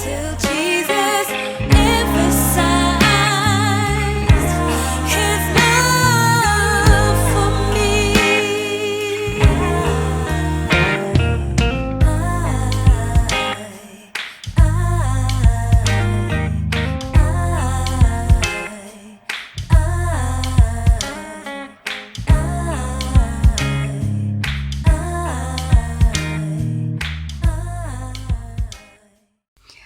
till Jesus emphasized his love for me.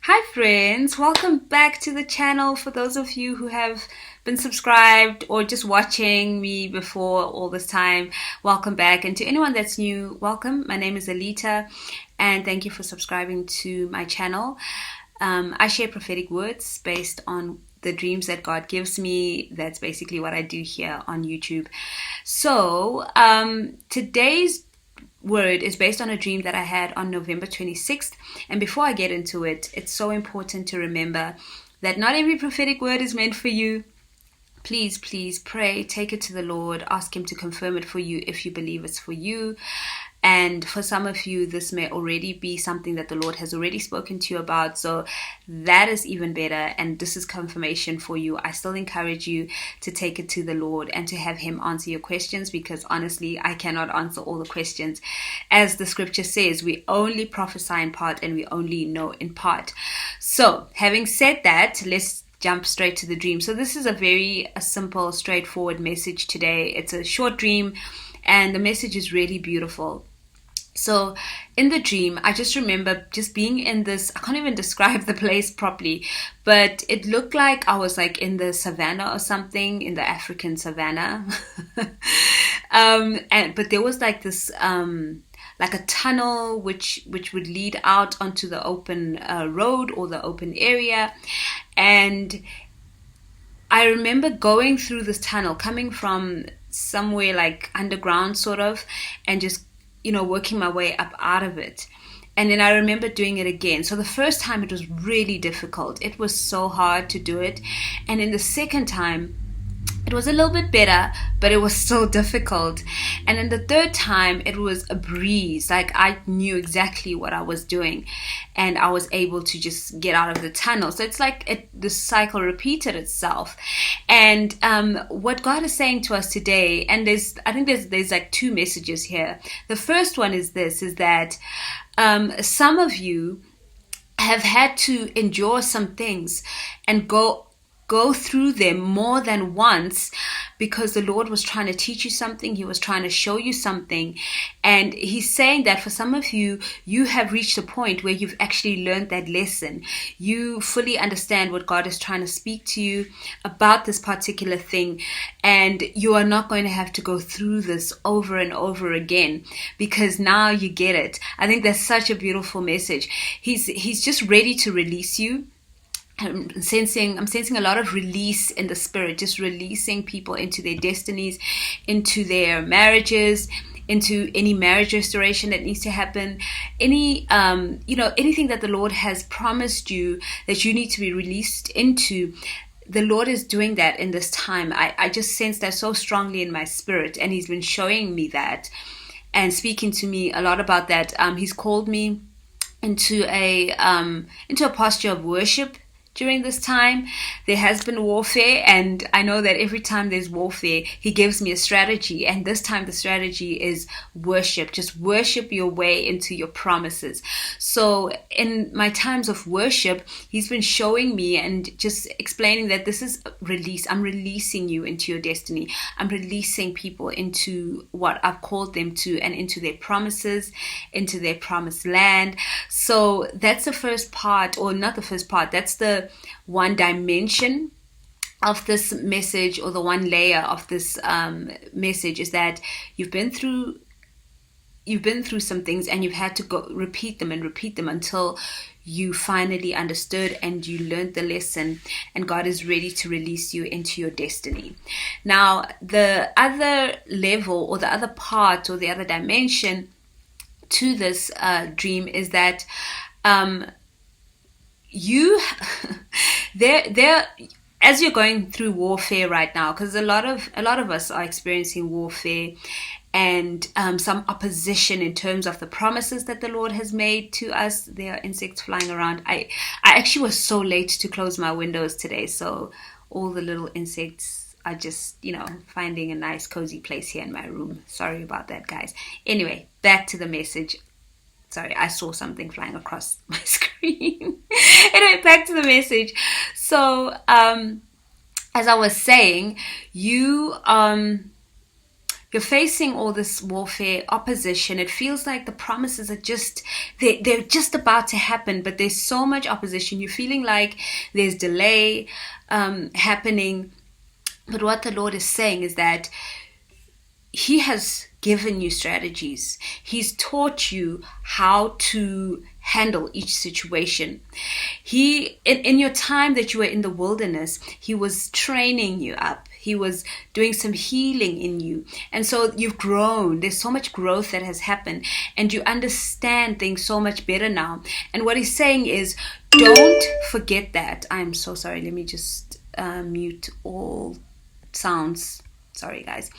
Hi friends, welcome back to the channel. For those of you who have been subscribed or just watching me before all this time, welcome back. And to anyone that's new, welcome. My name is Alita and thank you for subscribing to my channel. I share prophetic words based on the dreams that God gives me. That's basically what I do here on YouTube. So today's word is based on a dream that I had on November 26th. And before I get into it, it's so important to remember that not every prophetic word is meant for you. Please pray, take it to the Lord, ask him to confirm it for you if you believe it's for you. And for some of you, this may already be something that the Lord has already spoken to you about. So that is even better. And this is confirmation for you. I still encourage you to take it to the Lord and to have him answer your questions, because honestly, I cannot answer all the questions. As the scripture says, we only prophesy in part and we only know in part. So having said that, let's jump straight to the dream. So this is a simple, straightforward message today. It's a short dream and the message is really beautiful. So in the dream, I just remember just being in this, I can't even describe the place properly, but it looked like I was like in the savannah or something, in the African savannah. But there was like this, like a tunnel which would lead out onto the open road or the open area. And I remember going through this tunnel, coming from somewhere like underground sort of, and just working my way up out of it. And then I remember doing it again. So the first time it was really difficult. It was so hard to do it. And then the second time it was a little bit better, but it was still difficult. And then the third time it was a breeze. Like I knew exactly what I was doing and I was able to just get out of the tunnel. So it's like the cycle repeated itself. And what God is saying to us today, and I think there's like two messages here. The first one is this, is that some of you have had to endure some things and go through them more than once, because the Lord was trying to teach you something. He was trying to show you something. And he's saying that for some of you, you have reached a point where you've actually learned that lesson. You fully understand what God is trying to speak to you about this particular thing. And you are not going to have to go through this over and over again, because now you get it. I think that's such a beautiful message. He's just ready to release you. I'm sensing a lot of release in the spirit, just releasing people into their destinies, into their marriages, into any marriage restoration that needs to happen, anything that the Lord has promised you that you need to be released into. The Lord is doing that in this time. I just sense that so strongly in my spirit, and he's been showing me that and speaking to me a lot about that. He's called me into a posture of worship. During this time, there has been warfare, and I know that every time there's warfare, he gives me a strategy. And this time the strategy is worship. Just worship your way into your promises. So in my times of worship, he's been showing me and just explaining that this is release. I'm releasing you into your destiny. I'm releasing people into what I've called them to, and into their promises, into their promised land. So that's the first part, or not the first part, that's the one dimension of this message, or the one layer of this message, is that you've been through some things and you've had to go repeat them until you finally understood and you learned the lesson, and God is ready to release you into your destiny. Now, the other level, or the other part, or the other dimension to this dream is that you there as you're going through warfare right now, because a lot of us are experiencing warfare, and some opposition in terms of the promises that the Lord has made to us. There are insects flying around. I actually was so late to close my windows today, so all the little insects are just, finding a nice cozy place here in my room. Sorry about that, guys. Anyway, back to the message. Sorry, I saw something flying across my screen. Anyway, back to the message. So, as I was saying, you're facing all this warfare, opposition. It feels like the promises are they're just about to happen, but there's so much opposition. You're feeling like there's delay happening. But what the Lord is saying is that He has given you strategies. He's taught you how to handle each situation. He, in your time that you were in the wilderness, He was training you up. He was doing some healing in you. And so you've grown. There's so much growth that has happened. And you understand things so much better now. And what He's saying is, don't forget that. I'm so sorry. Let me just mute all sounds. Sorry, guys.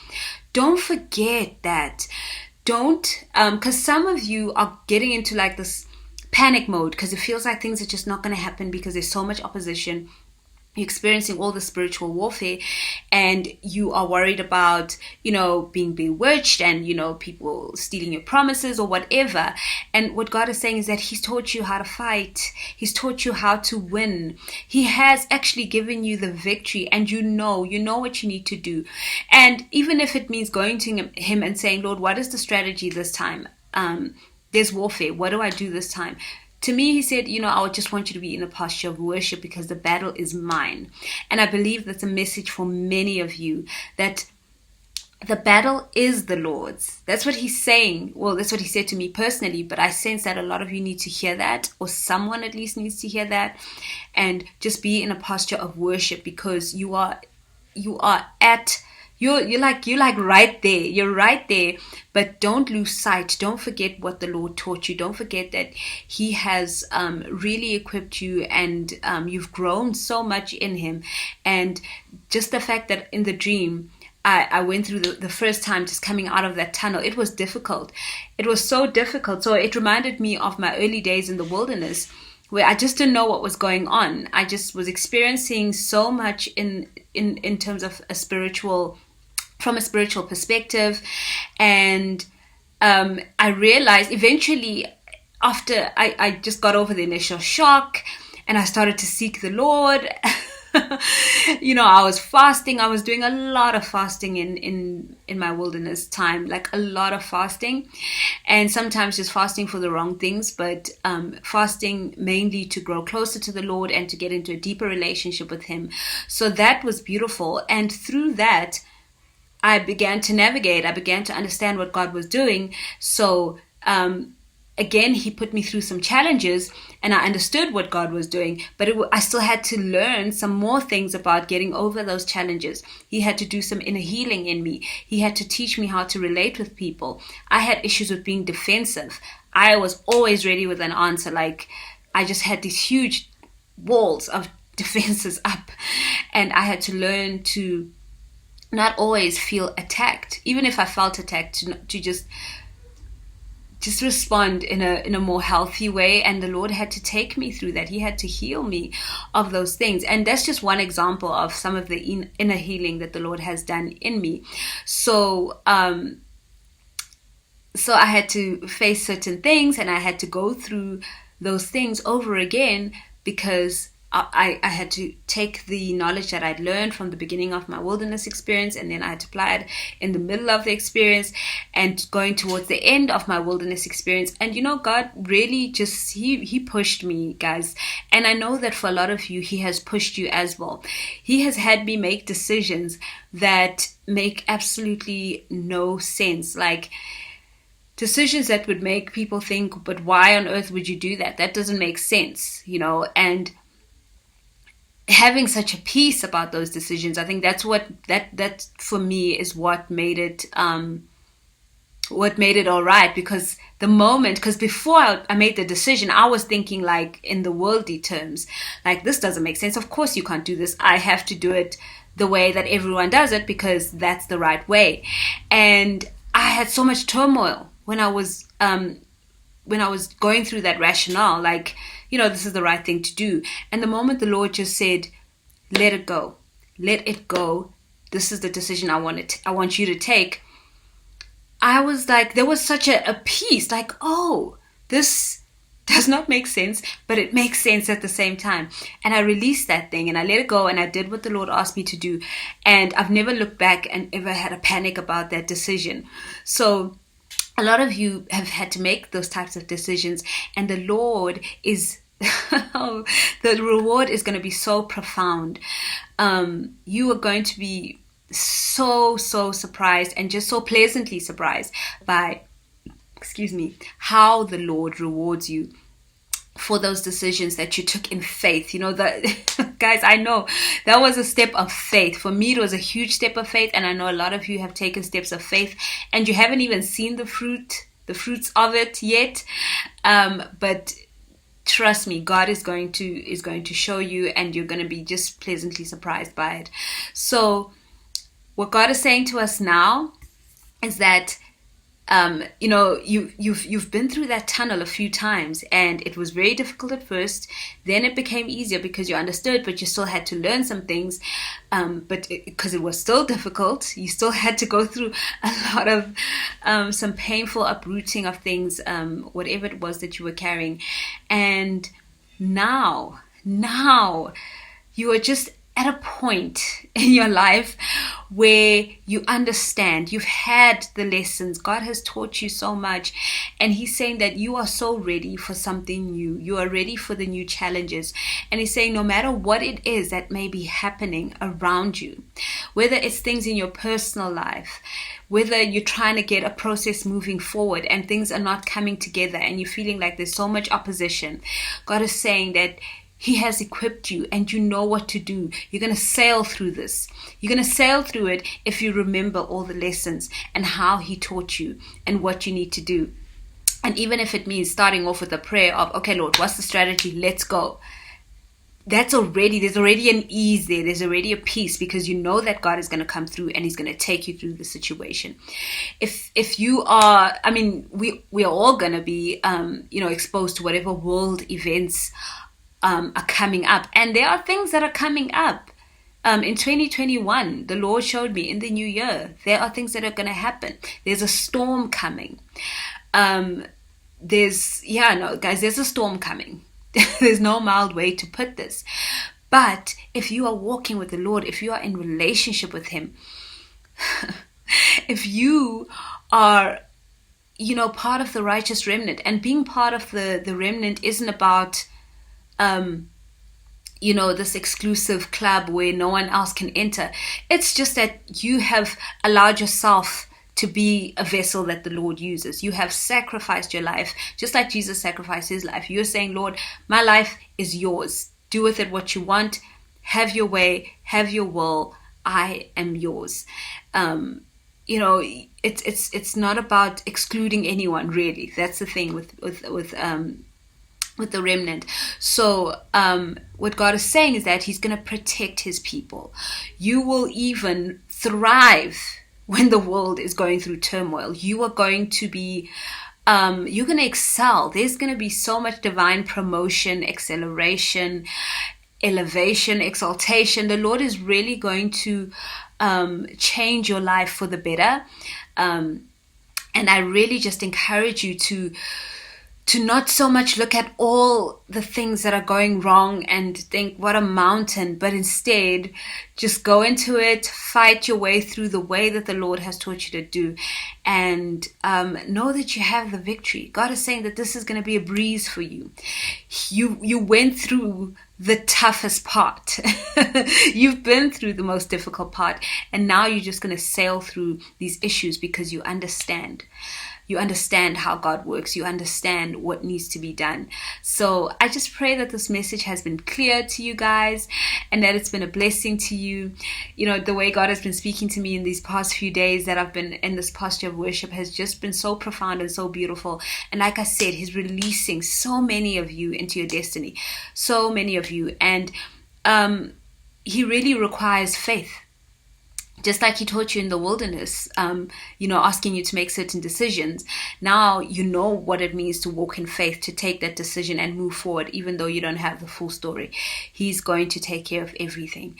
Don't forget that. Don't, because some of you are getting into like this panic mode because it feels like things are just not going to happen because there's so much opposition. You're experiencing all the spiritual warfare and you are worried about, being bewitched and, people stealing your promises or whatever. And what God is saying is that He's taught you how to fight. He's taught you how to win. He has actually given you the victory and you know what you need to do. And even if it means going to Him and saying, Lord, what is the strategy this time? There's warfare. What do I do this time? To me, He said, I would just want you to be in a posture of worship because the battle is mine. And I believe that's a message for many of you, that the battle is the Lord's. That's what He's saying. Well, that's what He said to me personally, but I sense that a lot of you need to hear that, or someone at least needs to hear that, and just be in a posture of worship because you're like right there. You're right there. But don't lose sight. Don't forget what the Lord taught you. Don't forget that He has really equipped you and you've grown so much in Him. And just the fact that in the dream, I went through the first time just coming out of that tunnel. It was difficult. It was so difficult. So it reminded me of my early days in the wilderness where I just didn't know what was going on. I just was experiencing so much in terms of from a spiritual perspective. And I realized eventually after I just got over the initial shock and I started to seek the Lord. I was fasting. I was doing a lot of fasting in my wilderness time, like a lot of fasting, and sometimes just fasting for the wrong things, but fasting mainly to grow closer to the Lord and to get into a deeper relationship with Him. So that was beautiful. And through that, I began to navigate. I began to understand what God was doing. So again, He put me through some challenges and I understood what God was doing, but I still had to learn some more things about getting over those challenges. He had to do some inner healing in me. He had to teach me how to relate with people. I had issues with being defensive. I was always ready with an answer. Like I just had these huge walls of defenses up, and I had to learn to not always feel attacked. Even if I felt attacked, to just respond in a more healthy way. And the Lord had to take me through that. He had to heal me of those things. And that's just one example of some of the inner healing that the Lord has done in me. So I had to face certain things and I had to go through those things over again because I had to take the knowledge that I'd learned from the beginning of my wilderness experience, and then I had to apply it in the middle of the experience and going towards the end of my wilderness experience. And God really just, he pushed me, guys. And I know that for a lot of you, He has pushed you as well. He has had me make decisions that make absolutely no sense. Like decisions that would make people think, but why on earth would you do that? That doesn't make sense, and having such a peace about those decisions, I think that's that for me is what made it all right. Because before I made the decision, I was thinking like in the worldly terms, like this doesn't make sense. Of course you can't do this. I have to do it the way that everyone does it because that's the right way. And I had so much turmoil when I was going through that rationale, like, this is the right thing to do. And the moment the Lord just said, let it go, this is the decision I want you to take, I was like, there was such a peace, like, oh, this does not make sense, but it makes sense at the same time. And I released that thing and I let it go and I did what the Lord asked me to do. And I've never looked back and ever had a panic about that decision. So a lot of you have had to make those types of decisions, and the Lord is the reward is going to be so profound. You are going to be so surprised, and just so pleasantly surprised by how the Lord rewards you for those decisions that you took in faith. That guys, I know that was a step of faith. For me, it was a huge step of faith, and I know a lot of you have taken steps of faith and you haven't even seen the fruits of it yet. But trust me, God is going to show you, and you're going to be just pleasantly surprised by it. So what God is saying to us now is that you've been through that tunnel a few times, and it was very difficult at first. Then it became easier because you understood, but you still had to learn some things. But because it was still difficult, you still had to go through a lot of some painful uprooting of things, whatever it was that you were carrying. And now you are just at a point in your life where you understand, you've had the lessons, God has taught you so much, and he's saying that you are so ready for something new. You are ready for the new challenges, and he's saying no matter what it is that may be happening around you, whether it's things in your personal life, whether you're trying to get a process moving forward and things are not coming together and you're feeling like there's so much opposition, God is saying that he has equipped you and you know what to do. You're going to sail through this. You're going to sail through it if you remember all the lessons and how he taught you and what you need to do. And even if it means starting off with a prayer of, okay, Lord, what's the strategy? Let's go. There's already an ease there. There's already a peace, because you know that God is going to come through and he's going to take you through the situation. If you are, we are all going to be, exposed to whatever world events are coming up, and there are things that are coming up. In 2021, the Lord showed me in the new year, there are things that are going to happen. There's a storm coming. There's a storm coming. There's no mild way to put this. But if you are walking with the Lord, if you are in relationship with him, if you are, part of the righteous remnant, and being part of the remnant isn't about this exclusive club where no one else can enter. It's just that you have allowed yourself to be a vessel that the Lord uses. You have sacrificed your life, just like Jesus sacrificed his life. You're saying, Lord, my life is yours. Do with it what you want. Have your way. Have your will. I am yours. It's not about excluding anyone, really. That's the thing with the remnant. So what God is saying is that he's going to protect his people. You will even thrive when the world is going through turmoil. You are going to be you're going to excel. There's going to be so much divine promotion, acceleration, elevation, exaltation. The Lord is really going to change your life for the better. And I really just encourage you to not so much look at all the things that are going wrong and think, what a mountain, but instead just go into it, fight your way through the way that the Lord has taught you to do, and know that you have the victory. God is saying that this is going to be a breeze for you. You went through the toughest part. You've been through the most difficult part, and now you're just going to sail through these issues because you understand. You understand how God works. You understand what needs to be done. So I just pray that this message has been clear to you guys, and that it's been a blessing to you. The way God has been speaking to me in these past few days that I've been in this posture of worship has just been so profound and so beautiful. And like I said, he's releasing so many of you into your destiny. So many of you. And he really requires faith. just like he taught you in the wilderness, asking you to make certain decisions. Now you know what it means to walk in faith, to take that decision and move forward, even though you don't have the full story. He's going to take care of everything.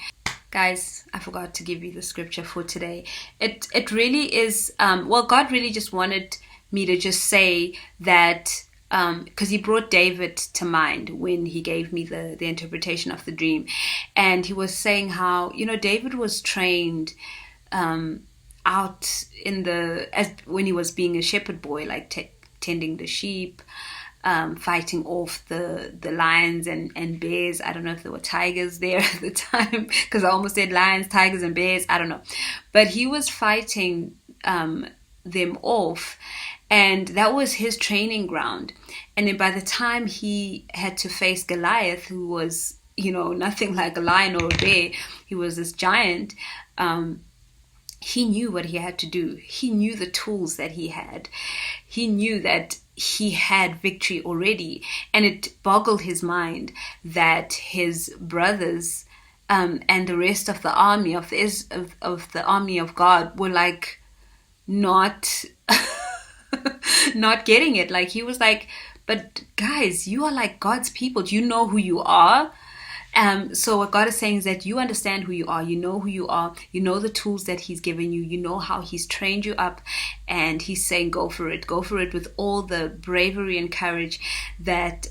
Guys, I forgot to give you the scripture for today. It really is, God really just wanted me to just say that, because he brought David to mind when he gave me the interpretation of the dream. And he was saying how, David was trained out when he was being a shepherd boy, like tending the sheep, fighting off the lions and bears. I don't know if there were tigers there at the time, because I almost said lions, tigers, and bears. I don't know. But he was fighting them off. And that was his training ground. And then by the time he had to face Goliath, who was, nothing like a lion or a bear, he was this giant, he knew what he had to do. He knew the tools that he had. He knew that he had victory already. And it boggled his mind that his brothers and the rest of the army of the army of God were like not... not getting it. Like, he was like, but guys, you are like God's people. Do you know who you are? So what God is saying is that you understand who you are. You know who you are. You know the tools that he's given you. You know how he's trained you up. And he's saying, go for it. Go for it with all the bravery and courage that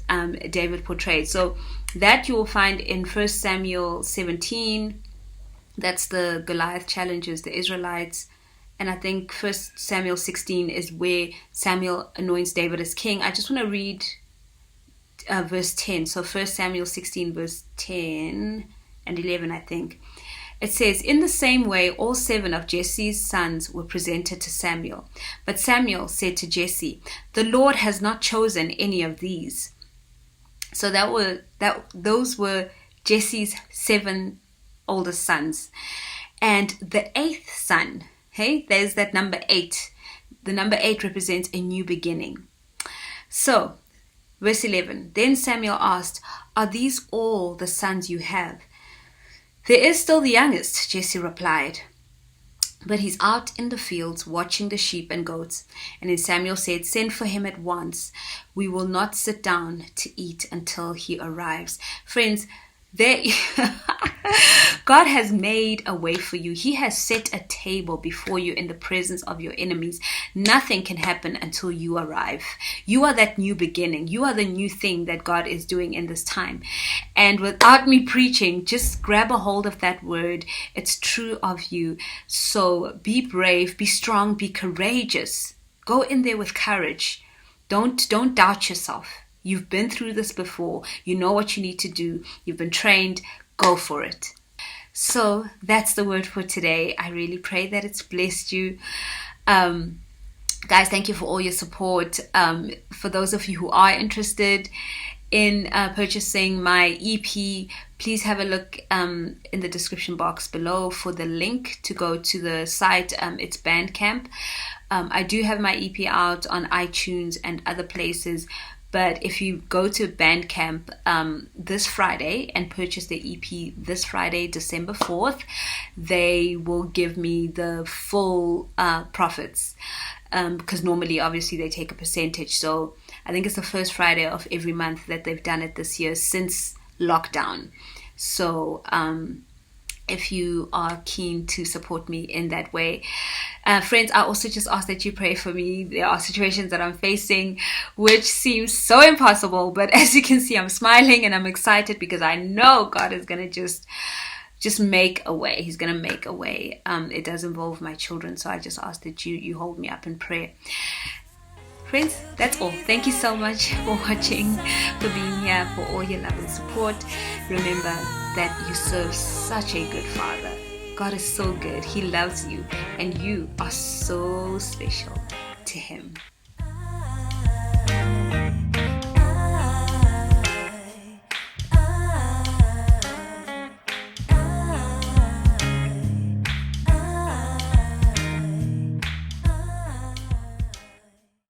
David portrayed. So that you will find in 1 Samuel 17. That's the Goliath challenges the Israelites. And I think 1 Samuel 16 is where Samuel anoints David as king. I just want to read verse 10. So 1 Samuel 16 verse 10 and 11, I think. It says, in the same way, all 7 of Jesse's sons were presented to Samuel. But Samuel said to Jesse, the Lord has not chosen any of these. So those were Jesse's 7 oldest sons. And the 8th son... Hey, there's that number 8. The number 8 represents a new beginning. So, verse 11. Then Samuel asked, are these all the sons you have? There is still the youngest, Jesse replied. But he's out in the fields watching the sheep and goats. And then Samuel said, send for him at once. We will not sit down to eat until he arrives. Friends, God has made a way for you. He has set a table before you in the presence of your enemies. Nothing can happen until you arrive. You are that new beginning. You are the new thing that God is doing in this time. And without me preaching, just grab a hold of that word. It's true of you. So be brave, be strong, be courageous. Go in there with courage. Don't doubt yourself. You've been through this before. You know what you need to do. You've been trained. Go for it. So that's the word for today. I really pray that it's blessed you. Guys, thank you for all your support. For those of you who are interested in purchasing my EP, please have a look in the description box below for the link to go to the site. It's Bandcamp. I do have my EP out on iTunes and other places. But if you go to Bandcamp this Friday and purchase the EP this Friday, December 4th, they will give me the full profits. Because normally, obviously, they take a percentage. So I think it's the first Friday of every month that they've done it this year since lockdown. So if you are keen to support me in that way. Friends, I also just ask that you pray for me. There are situations that I'm facing which seem so impossible, but as you can see, I'm smiling and I'm excited because I know God is going to just make a way. He's going to make a way. It does involve my children, so I just ask that you hold me up in prayer. Friends, that's all. Thank you so much for watching, for being here, for all your love and support. Remember that you serve such a good Father. God is so good. He loves you, and you are so special to Him.